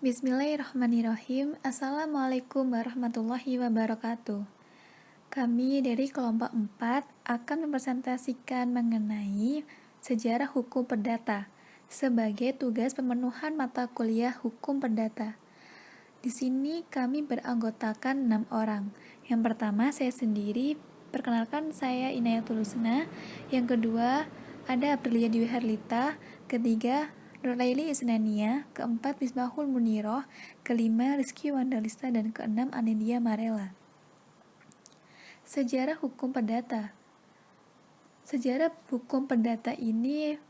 Bismillahirrahmanirrahim. Assalamualaikum warahmatullahi wabarakatuh. Kami dari kelompok 4 akan mempresentasikan mengenai sejarah hukum perdata sebagai tugas pemenuhan mata kuliah hukum perdata. Di sini kami beranggotakan 6 orang. Yang pertama saya sendiri, perkenalkan saya Inayatul Husna. Yang kedua ada Aprilia Dwi Herlita. Ketiga Nurlaili Isnania. Keempat Misbahul Muniroh. Kelima Rizky Wandalista. Dan keenam Anedia Marela. Sejarah hukum perdata. Sejarah hukum perdata ini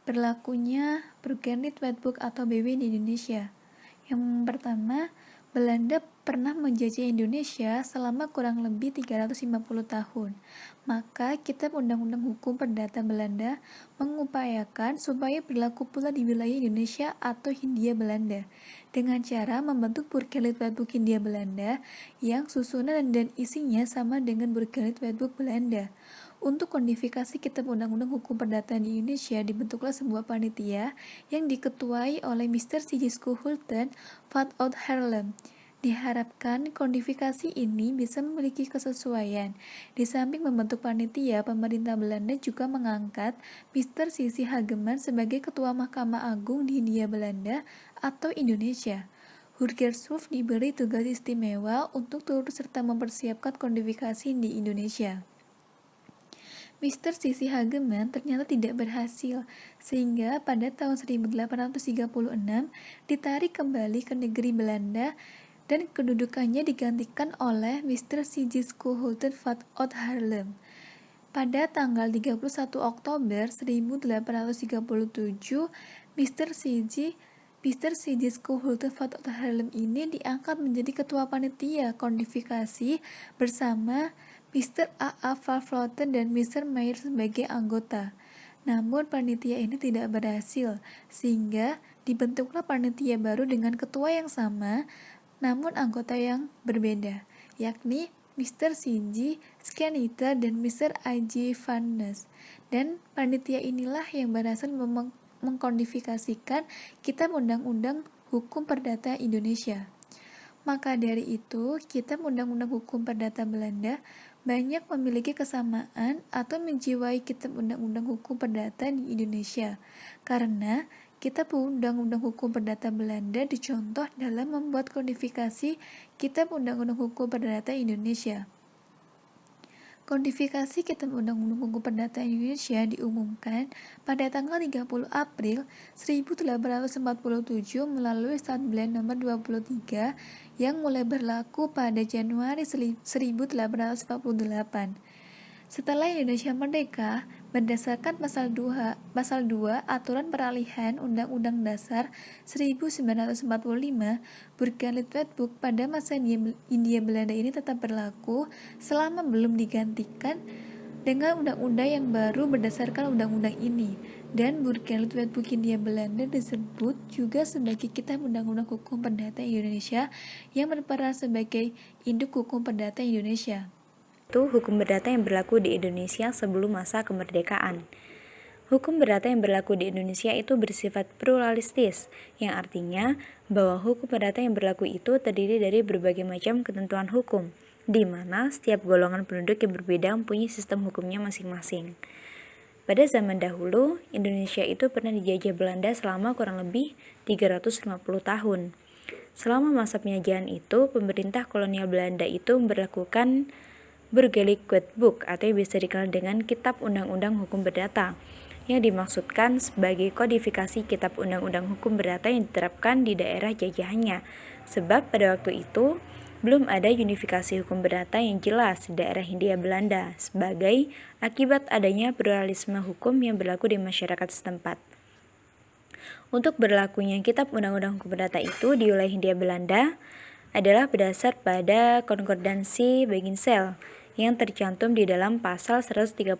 berlakunya Burgerlijk Wetboek atau BW di Indonesia. Yang pertama, Belanda pernah menjajah Indonesia selama kurang lebih 350 tahun. Maka Kitab Undang-Undang Hukum Perdata Belanda mengupayakan supaya berlaku pula di wilayah Indonesia atau Hindia Belanda dengan cara membentuk Burgerlijk Wetboek Hindia Belanda yang susunan dan isinya sama dengan Burgerlijk Wetboek Belanda. Untuk kodifikasi Kitab Undang-Undang Hukum Perdata di Indonesia dibentuklah sebuah panitia yang diketuai oleh Mr. Sigisco Hulten van Oud Haarlem. Diharapkan kodifikasi ini bisa memiliki kesesuaian. Di samping membentuk panitia, pemerintah Belanda juga mengangkat Mr. Sissi Hageman sebagai Ketua Mahkamah Agung di Hindia Belanda atau Indonesia. Hurgershof diberi tugas istimewa untuk turut serta mempersiapkan kodifikasi di Indonesia. Mr. Sissi Hageman ternyata tidak berhasil, sehingga pada tahun 1836 ditarik kembali ke negeri Belanda dan kedudukannya digantikan oleh Mr. Sigisco Hulten van Oud Haarlem. Pada tanggal 31 Oktober 1837, Mr. Sigisco Hulten van Oud Haarlem ini diangkat menjadi ketua panitia kodifikasi bersama Mr. A.A. van Vleuten dan Mr. Meyer sebagai anggota. Namun panitia ini tidak berhasil, sehingga dibentuklah panitia baru dengan ketua yang sama, namun anggota yang berbeda, yakni Mr. C.G. Schneider dan Mr. I.G. van Ness. Dan panitia inilah yang berhasil mengkodifikasikan Kitab Undang-Undang Hukum Perdata Indonesia. Maka dari itu, Kitab Undang-Undang Hukum Perdata Belanda banyak memiliki kesamaan atau menjiwai Kitab Undang-Undang Hukum Perdata di Indonesia, karena Kitab Undang-Undang Hukum Perdata Belanda dicontoh dalam membuat kodifikasi Kitab Undang-Undang Hukum Perdata Indonesia. Kodifikasi Kitab Undang-Undang Hukum Perdata Indonesia diumumkan pada tanggal 30 April 1847 melalui Stadplan nomor 23 yang mulai berlaku pada Januari 1848. Setelah Indonesia merdeka, berdasarkan pasal 2 Aturan Peralihan Undang-Undang Dasar 1945, Burgerlijk Wetboek pada masa Hindia Belanda ini tetap berlaku selama belum digantikan dengan undang-undang yang baru berdasarkan undang-undang ini. Dan Burgerlijk Wetboek Hindia Belanda disebut juga sebagai Kitab Undang-Undang Hukum Perdata Indonesia yang berperan sebagai induk hukum perdata Indonesia. Itu hukum perdata yang berlaku di Indonesia sebelum masa kemerdekaan. Hukum perdata yang berlaku di Indonesia itu bersifat pluralistis, yang artinya bahwa hukum perdata yang berlaku itu terdiri dari berbagai macam ketentuan hukum, di mana setiap golongan penduduk yang berbeda mempunyai sistem hukumnya masing-masing. Pada zaman dahulu, Indonesia itu pernah dijajah Belanda selama kurang lebih 350 tahun. Selama masa penjajahan itu, pemerintah kolonial Belanda itu memberlakukan Burgerlijk Wetboek atau yang bisa dikenal dengan Kitab Undang-Undang Hukum Perdata, yang dimaksudkan sebagai kodifikasi Kitab Undang-Undang Hukum Perdata yang diterapkan di daerah jajahannya, sebab pada waktu itu belum ada unifikasi hukum perdata yang jelas di daerah Hindia Belanda sebagai akibat adanya pluralisme hukum yang berlaku di masyarakat setempat. Untuk berlakunya Kitab Undang-Undang Hukum Perdata itu di wilayah Hindia Belanda adalah berdasar pada konkordansi Begijnssel yang tercantum di dalam pasal 131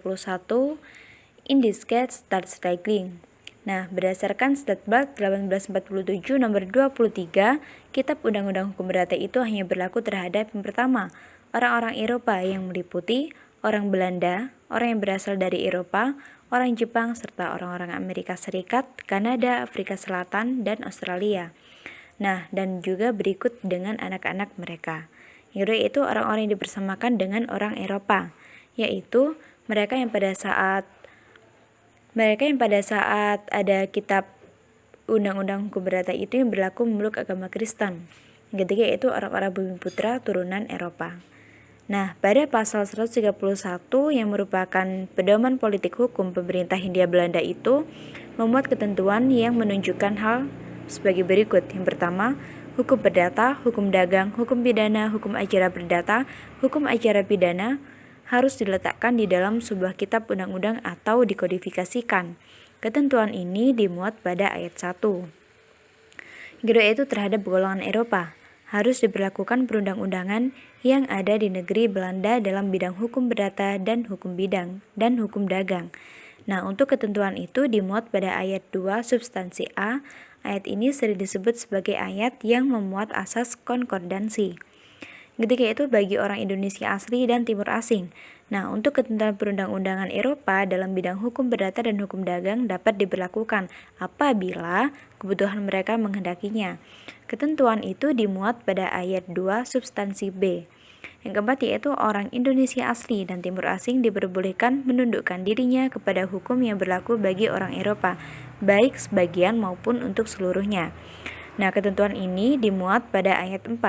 Indicated Staatsregeling. Nah, berdasarkan Stadblad 1847 nomor 23, Kitab Undang-Undang Hukum Perdata itu hanya berlaku terhadap yang pertama, orang-orang Eropa yang meliputi orang Belanda, orang yang berasal dari Eropa, orang Jepang, serta orang-orang Amerika Serikat, Kanada, Afrika Selatan, dan Australia. Nah, dan juga berikut dengan anak-anak mereka. Yang kedua yaitu orang-orang yang dipersamakan dengan orang Eropa, yaitu mereka yang pada saat ada kitab Undang-Undang Hukum Perdata itu yang berlaku memeluk agama Kristen. Yang ketiga yaitu orang-orang Bumiputra turunan Eropa. Nah, pada pasal 131 yang merupakan pedoman politik hukum pemerintah Hindia Belanda itu memuat ketentuan yang menunjukkan hal sebagai berikut. Yang pertama, hukum perdata, hukum dagang, hukum pidana, hukum acara perdata, hukum acara pidana harus diletakkan di dalam sebuah kitab undang-undang atau dikodifikasikan. Ketentuan ini dimuat pada ayat 1. Yang kedua yaitu terhadap golongan Eropa, harus diberlakukan perundang-undangan yang ada di negeri Belanda dalam bidang hukum perdata dan hukum bidang dan hukum dagang. Nah, untuk ketentuan itu dimuat pada ayat 2 substansi A. Ayat ini sering disebut sebagai ayat yang memuat asas konkordansi. Ketiga itu bagi orang Indonesia asli dan timur asing. Nah, untuk ketentuan perundang-undangan Eropa dalam bidang hukum perdata dan hukum dagang dapat diberlakukan apabila kebutuhan mereka menghendakinya. Ketentuan itu dimuat pada ayat 2 substansi B. Yang keempat yaitu orang Indonesia asli dan timur asing diperbolehkan menundukkan dirinya kepada hukum yang berlaku bagi orang Eropa, baik sebagian maupun untuk seluruhnya. Nah, ketentuan ini dimuat pada ayat 4.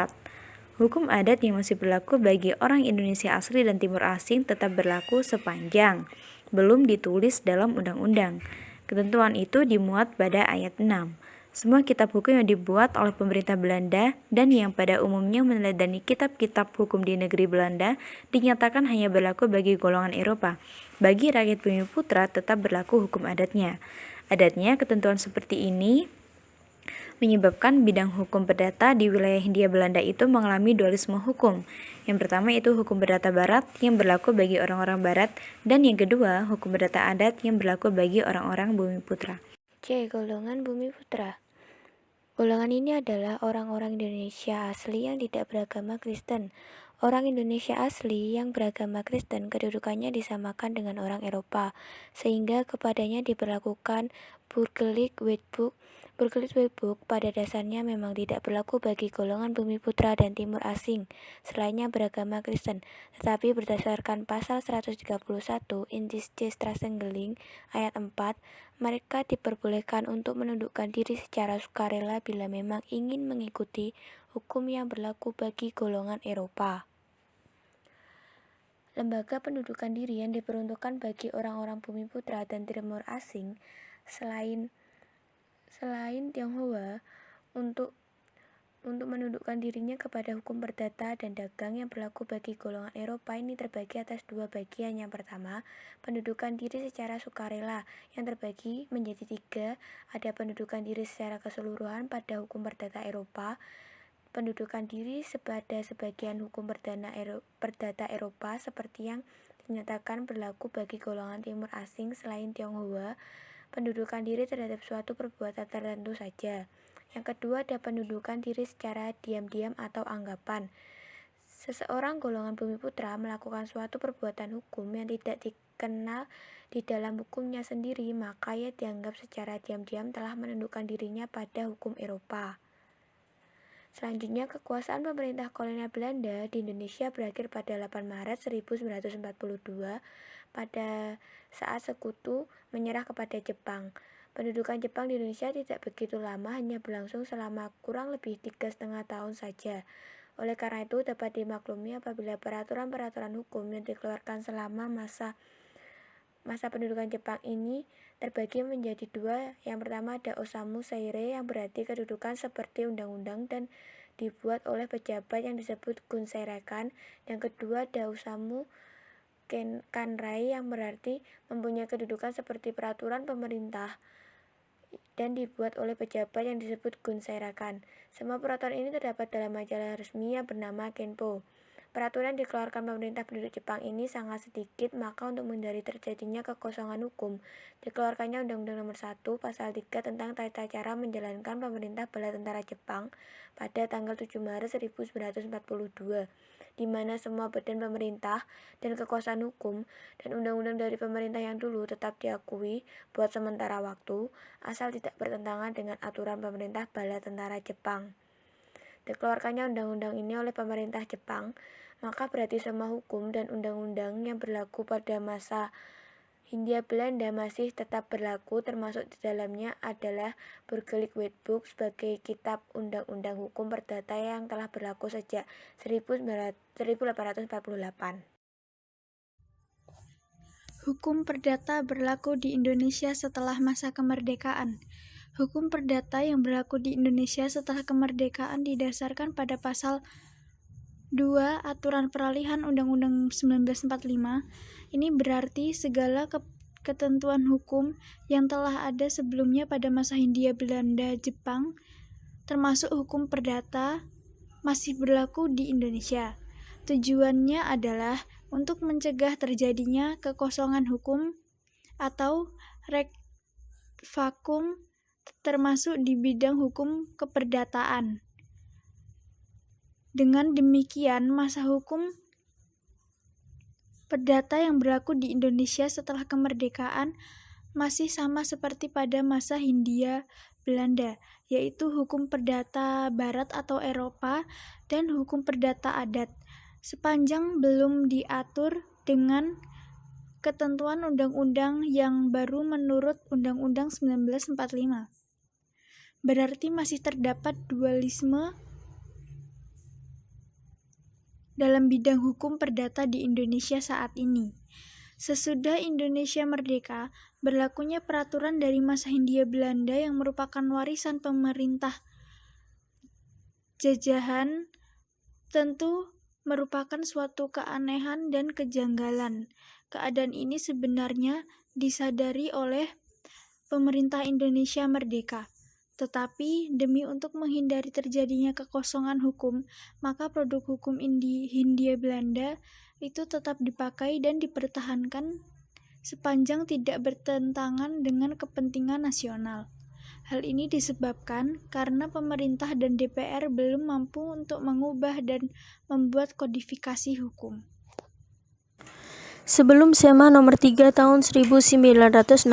Hukum adat yang masih berlaku bagi orang Indonesia asli dan timur asing tetap berlaku sepanjang belum ditulis dalam undang-undang. Ketentuan itu dimuat pada ayat 6. Semua kitab hukum yang dibuat oleh pemerintah Belanda dan yang pada umumnya meneladani kitab-kitab hukum di negeri Belanda dinyatakan hanya berlaku bagi golongan Eropa. Bagi rakyat Bumiputra tetap berlaku hukum adatnya. Adatnya, ketentuan seperti ini menyebabkan bidang hukum perdata di wilayah Hindia Belanda itu mengalami dualisme hukum. Yang pertama itu hukum perdata barat yang berlaku bagi orang-orang barat, dan yang kedua hukum perdata adat yang berlaku bagi orang-orang Bumiputra. C. Golongan Bumiputra. Golongan ini adalah orang-orang Indonesia asli yang tidak beragama Kristen. Orang Indonesia asli yang beragama Kristen kedudukannya disamakan dengan orang Eropa, sehingga kepadanya diberlakukan Burgerlijk Wetboek. Burgerlijk Wetboek pada dasarnya memang tidak berlaku bagi golongan Bumiputra dan Timur asing selainnya beragama Kristen, tetapi berdasarkan pasal 131 Indis C. Strassengeling ayat 4, mereka diperbolehkan untuk menundukkan diri secara sukarela bila memang ingin mengikuti hukum yang berlaku bagi golongan Eropa. Lembaga pendudukan diri yang diperuntukkan bagi orang-orang Bumiputra dan Timur asing selain Tionghoa untuk menundukkan dirinya kepada hukum perdata dan dagang yang berlaku bagi golongan Eropa ini terbagi atas dua bagian. Yang pertama, pendudukan diri secara sukarela yang terbagi menjadi tiga. Ada pendudukan diri secara keseluruhan pada hukum perdata Eropa, pendudukan diri pada sebagian hukum perdata Eropa seperti yang dinyatakan berlaku bagi golongan Timur asing selain Tionghoa, pendudukan diri terhadap suatu perbuatan tertentu saja. Yang kedua ada pendudukan diri secara diam-diam atau anggapan. Seseorang golongan Bumiputra melakukan suatu perbuatan hukum yang tidak dikenal di dalam hukumnya sendiri, maka ia dianggap secara diam-diam telah menundukkan dirinya pada hukum Eropa. Selanjutnya, kekuasaan pemerintah kolonial Belanda di Indonesia berakhir pada 8 Maret 1942 pada saat Sekutu menyerah kepada Jepang. Pendudukan Jepang di Indonesia tidak begitu lama, hanya berlangsung selama kurang lebih 3,5 tahun saja. Oleh karena itu, dapat dimaklumi apabila peraturan-peraturan hukum yang dikeluarkan selama masa pendudukan Jepang ini terbagi menjadi dua. Yang pertama ada Osamu Seirei yang berarti kedudukan seperti undang-undang dan dibuat oleh pejabat yang disebut Gunseirekan. Yang kedua ada Osamu Kanrai yang berarti mempunyai kedudukan seperti peraturan pemerintah dan dibuat oleh pejabat yang disebut Gunseirekan. Semua peraturan ini terdapat dalam majalah resmi yang bernama Kenpo. Peraturan dikeluarkan pemerintah penduduk Jepang ini sangat sedikit, maka untuk menghindari terjadinya kekosongan hukum, dikeluarkannya Undang-Undang Nomor 1 Pasal 3 tentang tata cara menjalankan pemerintah bala tentara Jepang pada tanggal 7 Maret 1942, di mana semua badan pemerintah dan kekuasaan hukum dan undang-undang dari pemerintah yang dulu tetap diakui buat sementara waktu, asal tidak bertentangan dengan aturan pemerintah bala tentara Jepang. Dikeluarkannya undang-undang ini oleh pemerintah Jepang, maka berarti semua hukum dan undang-undang yang berlaku pada masa Hindia Belanda masih tetap berlaku, termasuk di dalamnya adalah Burgerlijk Wetboek sebagai kitab undang-undang hukum perdata yang telah berlaku sejak 1848. Hukum perdata berlaku di Indonesia setelah masa kemerdekaan. Hukum perdata yang berlaku di Indonesia setelah kemerdekaan didasarkan pada pasal 2 Aturan Peralihan Undang-Undang 1945. Ini berarti segala ketentuan hukum yang telah ada sebelumnya pada masa Hindia Belanda Jepang, termasuk hukum perdata, masih berlaku di Indonesia. Tujuannya adalah untuk mencegah terjadinya kekosongan hukum atau vakum, termasuk di bidang hukum keperdataan. Dengan demikian, masa hukum perdata yang berlaku di Indonesia setelah kemerdekaan masih sama seperti pada masa Hindia Belanda, yaitu hukum perdata Barat atau Eropa dan hukum perdata adat, sepanjang belum diatur dengan ketentuan undang-undang yang baru menurut Undang-Undang 1945. Berarti masih terdapat dualisme dalam bidang hukum perdata di Indonesia saat ini. Sesudah Indonesia merdeka, berlakunya peraturan dari masa Hindia Belanda yang merupakan warisan pemerintah jajahan tentu merupakan suatu keanehan dan kejanggalan. Keadaan ini sebenarnya disadari oleh pemerintah Indonesia merdeka. Tetapi demi untuk menghindari terjadinya kekosongan hukum, maka produk hukum Hindia Belanda itu tetap dipakai dan dipertahankan sepanjang tidak bertentangan dengan kepentingan nasional. Hal ini disebabkan karena pemerintah dan DPR belum mampu untuk mengubah dan membuat kodifikasi hukum. Sebelum SEMA nomor 3 tahun 1963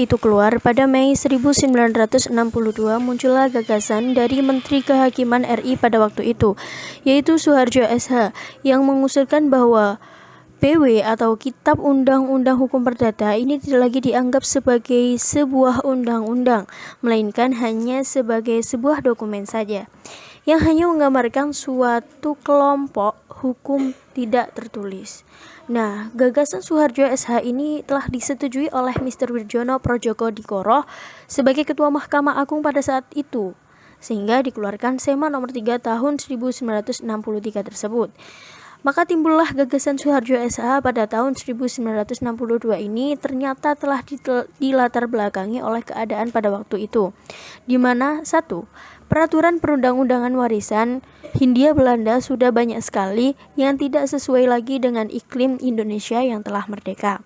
itu keluar, pada Mei 1962 muncullah gagasan dari Menteri Kehakiman RI pada waktu itu, yaitu Soeharjo SH, yang mengusulkan bahwa PW atau Kitab Undang-Undang Hukum Perdata ini tidak lagi dianggap sebagai sebuah undang-undang, melainkan hanya sebagai sebuah dokumen saja, yang hanya menggambarkan suatu kelompok hukum tidak tertulis. Nah, gagasan Soeharjo SH ini telah disetujui oleh Mr. Wirjono Projoko-Dikoro sebagai Ketua Mahkamah Agung pada saat itu, sehingga dikeluarkan SEMA nomor 3 tahun 1963 tersebut. Maka timbullah gagasan Soeharjo SH pada tahun 1962 ini ternyata telah dilatar belakangi oleh keadaan pada waktu itu, di mana 1. Peraturan perundang-undangan warisan Hindia Belanda sudah banyak sekali yang tidak sesuai lagi dengan iklim Indonesia yang telah merdeka.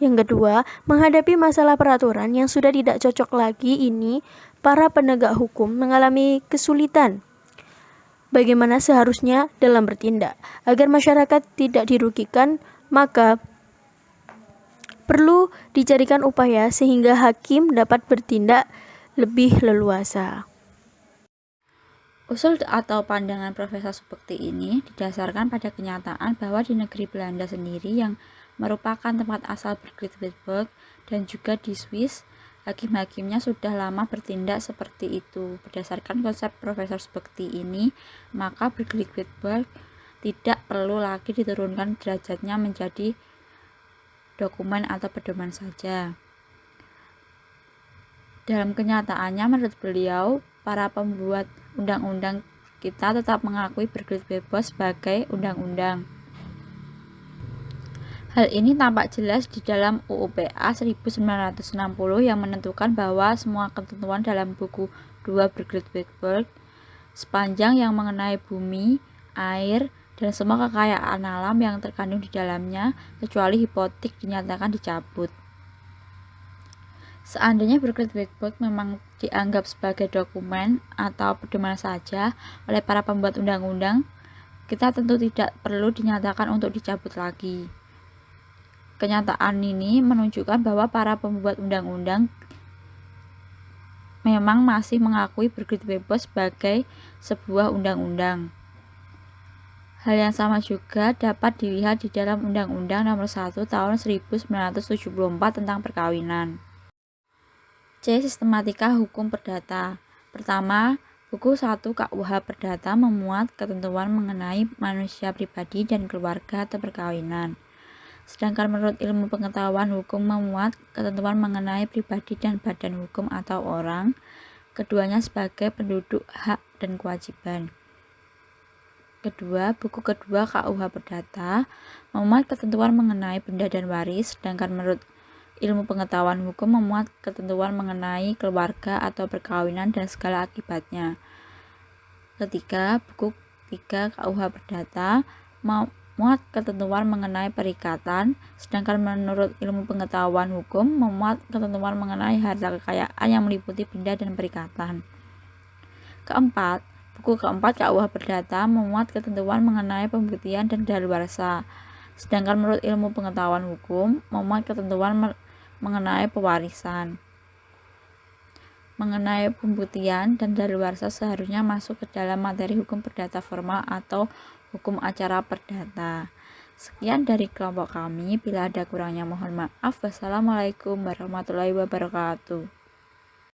Yang kedua, menghadapi masalah peraturan yang sudah tidak cocok lagi ini, para penegak hukum mengalami kesulitan bagaimana seharusnya dalam bertindak. Agar masyarakat tidak dirugikan, maka perlu dicarikan upaya sehingga hakim dapat bertindak lebih leluasa. Usul atau pandangan Profesor Subekti ini didasarkan pada kenyataan bahwa di negeri Belanda sendiri yang merupakan tempat asal Burgerlijk Wetboek dan juga di Swiss, hakim-hakimnya sudah lama bertindak seperti itu. Berdasarkan konsep Profesor Subekti ini, maka Burgerlijk Wetboek tidak perlu lagi diturunkan derajatnya menjadi dokumen atau pedoman saja. Dalam kenyataannya, menurut beliau, para pembuat undang-undang kita tetap mengakui Burgerlijk Wetboek sebagai undang-undang. Hal ini tampak jelas di dalam UU PA 1960 yang menentukan bahwa semua ketentuan dalam buku 2 Burgerlijk Wetboek sepanjang yang mengenai bumi, air, dan semua kekayaan alam yang terkandung di dalamnya kecuali hipotek dinyatakan dicabut. Seandainya Berkeley Black memang dianggap sebagai dokumen atau pedoman saja oleh para pembuat undang-undang, kita tentu tidak perlu dinyatakan untuk dicabut lagi. Kenyataan ini menunjukkan bahwa para pembuat undang-undang memang masih mengakui Berkeley Black sebagai sebuah undang-undang. Hal yang sama juga dapat dilihat di dalam Undang-Undang Nomor 1 Tahun 1974 tentang perkawinan. C. Sistematika Hukum Perdata. Pertama, buku 1 KUH Perdata memuat ketentuan mengenai manusia pribadi dan keluarga atau perkawinan. Sedangkan menurut ilmu pengetahuan hukum memuat ketentuan mengenai pribadi dan badan hukum atau orang, keduanya sebagai penduduk hak dan kewajiban. Kedua, buku kedua KUH Perdata memuat ketentuan mengenai benda dan waris, sedangkan menurut ilmu pengetahuan hukum memuat ketentuan mengenai keluarga atau perkawinan dan segala akibatnya. Ketiga, buku 3 KUH Perdata memuat ketentuan mengenai perikatan, sedangkan menurut ilmu pengetahuan hukum memuat ketentuan mengenai harta kekayaan yang meliputi benda dan perikatan. Keempat, buku keempat KUH Perdata memuat ketentuan mengenai pembuktian dan daluarsa, sedangkan menurut ilmu pengetahuan hukum memuat ketentuan mengenai pewarisan. Mengenai pembuktian dan daluarsa seharusnya masuk ke dalam materi hukum perdata formal atau hukum acara perdata. Sekian dari kelompok kami, bila ada kurangnya mohon maaf. Wassalamualaikum warahmatullahi wabarakatuh.